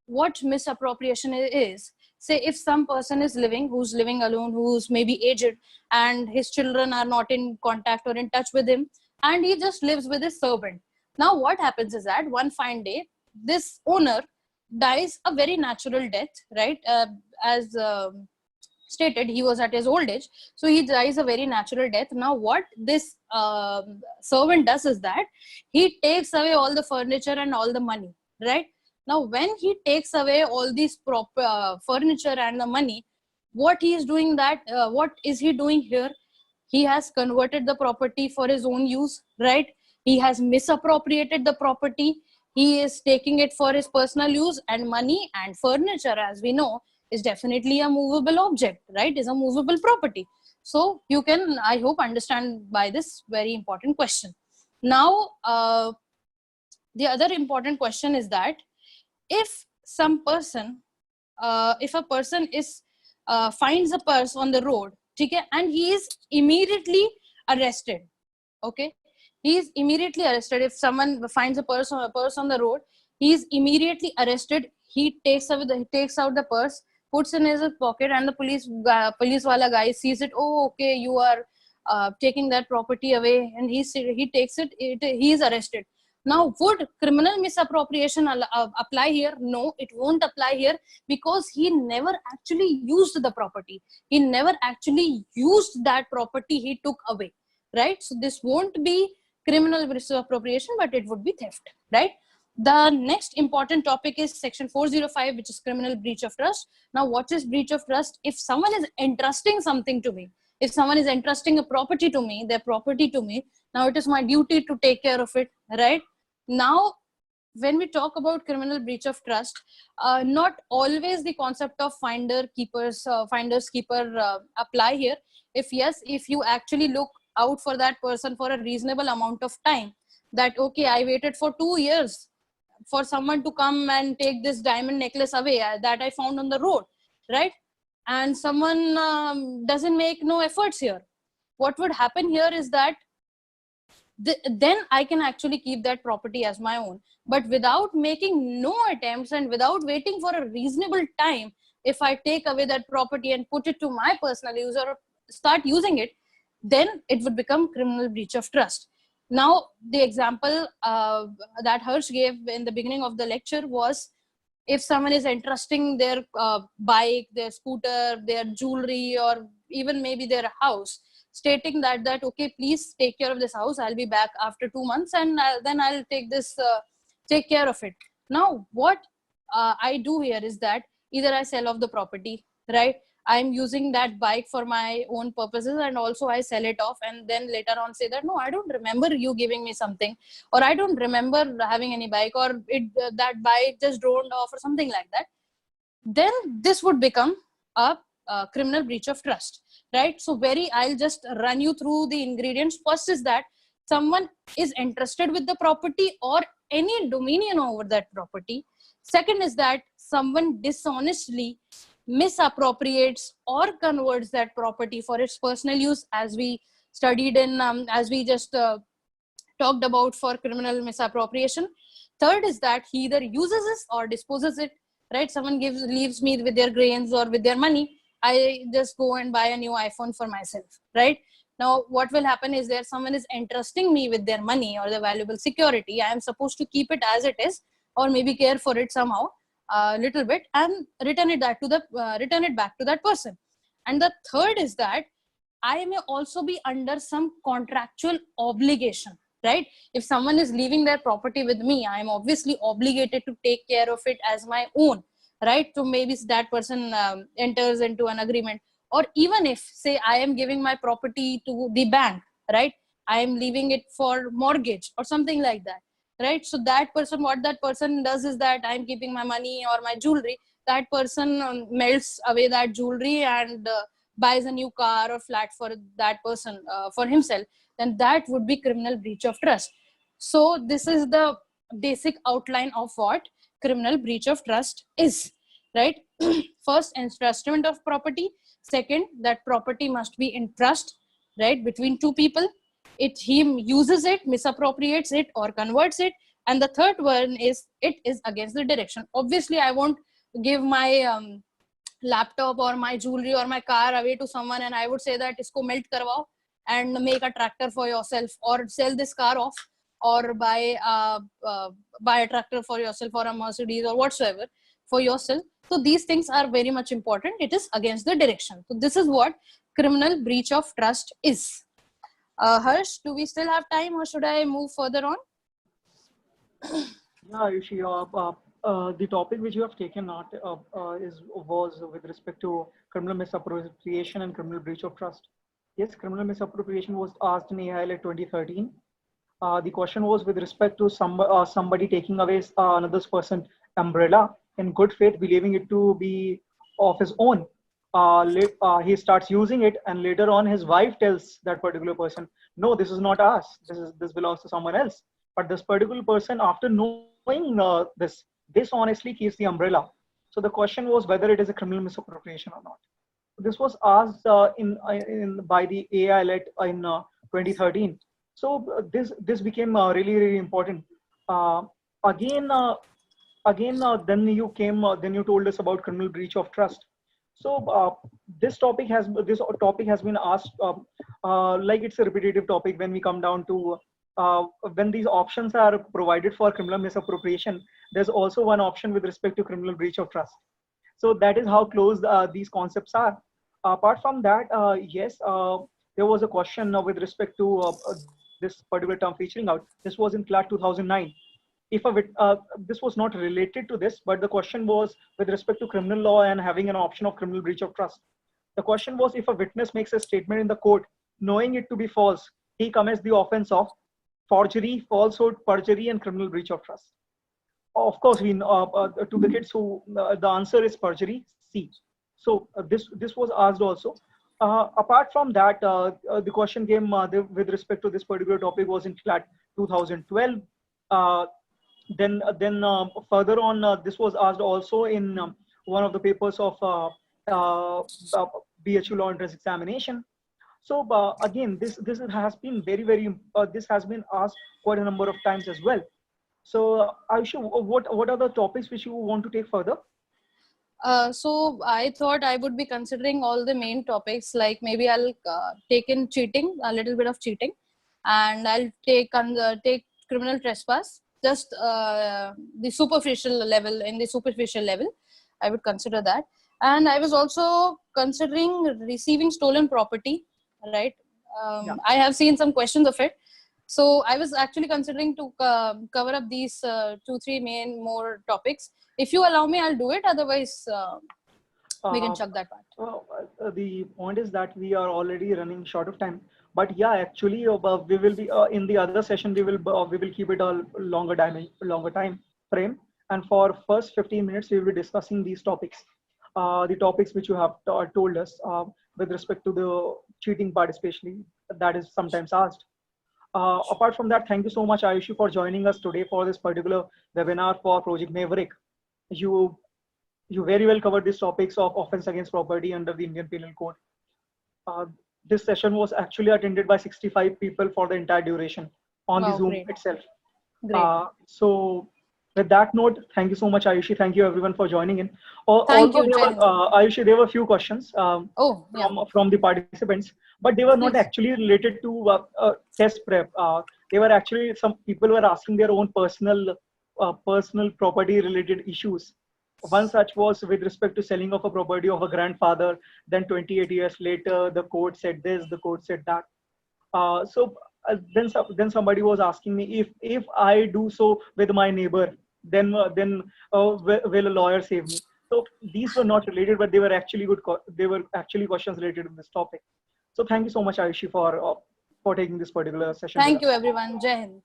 what misappropriation is. Say if some person is who's living alone, who's maybe aged, and his children are not in contact or in touch with him, and he just lives with his servant. Now what happens is that one fine day, this owner dies a very natural death, right? As stated, he was at his old age, so he dies a very natural death. Now what this servant does is that he takes away all the furniture and all the money, right? Now when he takes away all these furniture and the money, what he is doing what is he doing here? He has converted the property for his own use, right? He has misappropriated the property. He is taking it for his personal use, and money and furniture, as we know, is definitely a movable object, right? Is a movable property. So you can, I hope, understand by this very important question. Now, the other important question is that if some person, if a person is finds a purse on the road, okay, and he is immediately arrested, okay, he is immediately arrested. If someone finds a purse on the road, he is immediately arrested. He takes out the purse, puts in his pocket, and the police wala guy sees it. Oh, okay, you are taking that property away, and he takes it. He is arrested. Now, would criminal misappropriation apply here? No, it won't apply here, because he never actually used the property. He never actually used that property he took away, right? So this won't be criminal misappropriation, but it would be theft, right? The next important topic is section 405, which is criminal breach of trust. Now, what is breach of trust? If someone is entrusting something to me, if someone is entrusting a property to me, their property to me, now it is my duty to take care of it, right? Now, when we talk about criminal breach of trust, not always the concept of finders keeper apply here. If yes, if you actually look out for that person for a reasonable amount of time, that okay, I waited for 2 years for someone to come and take this diamond necklace away that I found on the road, right? And someone doesn't make no efforts here. What would happen here is that then I can actually keep that property as my own. But without making no attempts and without waiting for a reasonable time, if I take away that property and put it to my personal use or start using it, then it would become criminal breach of trust. Now, the example that Harsh gave in the beginning of the lecture was, if someone is entrusting their bike, their scooter, their jewelry, or even maybe their house, stating that okay, please take care of this house, I'll be back after 2 months, and then I'll take care of it. Now, what I do here is that either I sell off the property, right? I'm using that bike for my own purposes, and also I sell it off, and then later on say that, no, I don't remember you giving me something, or I don't remember having any bike, or that bike just droned off, or something like that. Then this would become a criminal breach of trust, right? So I'll just run you through the ingredients. First is that someone is entrusted with the property or any dominion over that property. Second is that someone dishonestly misappropriates or converts that property for its personal use, as we studied in as we just talked about for criminal misappropriation. Third is that he either uses it or disposes it, right? Someone leaves me with their grains or with their money, I just go and buy a new iPhone for myself, right? Now, what will happen is that someone is entrusting me with their money or the valuable security. I am supposed to keep it as it is, or maybe care for it somehow, a little bit, and return it back to that person. And the third is that I may also be under some contractual obligation, right? If someone is leaving their property with me, I am obviously obligated to take care of it as my own, right? So maybe that person enters into an agreement, or even if say I am giving my property to the bank, right? I am leaving it for mortgage or something like that, right? So that person, what that person does is that I'm keeping my money or my jewelry, that person melts away that jewelry and buys a new car or flat for that person, for himself, then that would be criminal breach of trust. So this is the basic outline of what criminal breach of trust is, right? First, entrustment of property. Second, that property must be in trust, right, between two people. He uses it, misappropriates it, or converts it. And the third one is it is against the direction. Obviously, I won't give my laptop or my jewelry or my car away to someone and I would say that isko melt karwao and make a tractor for yourself, or sell this car off, or buy a tractor for yourself, or a Mercedes or whatsoever for yourself. So these things are very much important. It is against the direction. So this is what criminal breach of trust is. Harsh, do we still have time, or should I move further on? Yeah, Ayushi, the topic which you have taken out was with respect to criminal misappropriation and criminal breach of trust. Yes, criminal misappropriation was asked in AIL at 2013. The question was with respect to somebody taking away another person's umbrella in good faith, believing it to be of his own. He starts using it, and later on, his wife tells that particular person, "No, this is not us. This belongs to someone else." But this particular person, after knowing this, dishonestly keeps the umbrella. So the question was whether it is a criminal misappropriation or not. This was asked by the AILET in 2013. So this became really important. Uh, again, then you told us about criminal breach of trust. So this topic has been asked like it's a repetitive topic when we come down to when these options are provided for criminal misappropriation. There's also one option with respect to criminal breach of trust. So that is how close these concepts are. Apart from that, yes, there was a question with respect to this particular term featuring out. This was in CLAT 2009. If this was not related to this, but the question was with respect to criminal law and having an option of criminal breach of trust. The question was, if a witness makes a statement in the court knowing it to be false, he commits the offense of forgery, falsehood, perjury, and criminal breach of trust. Of course, to the kids who the answer is perjury, C. So this was asked also. Apart from that, the question came with respect to this particular topic was in CLAT 2012. Then further on, this was asked also in one of the papers of BHU law entrance examination. So again, this has been very this has been asked quite a number of times as well. So Ayushi, what are the topics which you want to take further? So I thought I would be considering all the main topics, like maybe I'll take in cheating, a little bit of cheating, and I'll take criminal trespass, just the superficial level. In the superficial level, I would consider that. And I was also considering receiving stolen property, right? Yeah. I have seen some questions of it. So I was actually considering to cover up these 2-3 main more topics. If you allow me, I'll do it. Otherwise, we can chuck that part. The point is that we are already running short of time. But yeah, actually, we will be in the other session. We will keep it a longer time frame. And for first 15 minutes, we will be discussing these topics, the topics which you have told us with respect to the cheating part, especially that is sometimes asked. Apart from that, thank you so much, Ayushi, for joining us today for this particular webinar for Project Maverick. You very well covered these topics of offense against property under the Indian Penal Code. This session was actually attended by 65 people for the entire duration on the Zoom itself. Great. So with that note, thank you so much, Ayushi. Thank you everyone for joining in. Thank you, Ayushi, there were a few questions from the participants, but they were not actually related to test prep. They were actually, some people were asking their own personal property related issues. One such was with respect to selling of a property of a grandfather. Then 28 years later, the court said this, the court said that. So then somebody was asking me, if I do so with my neighbor, then will a lawyer save me? So these were not related, but they were actually they were actually questions related to this topic. So thank you so much, Ayushi, for taking this particular session with Thank us. you, everyone. Jai Hind.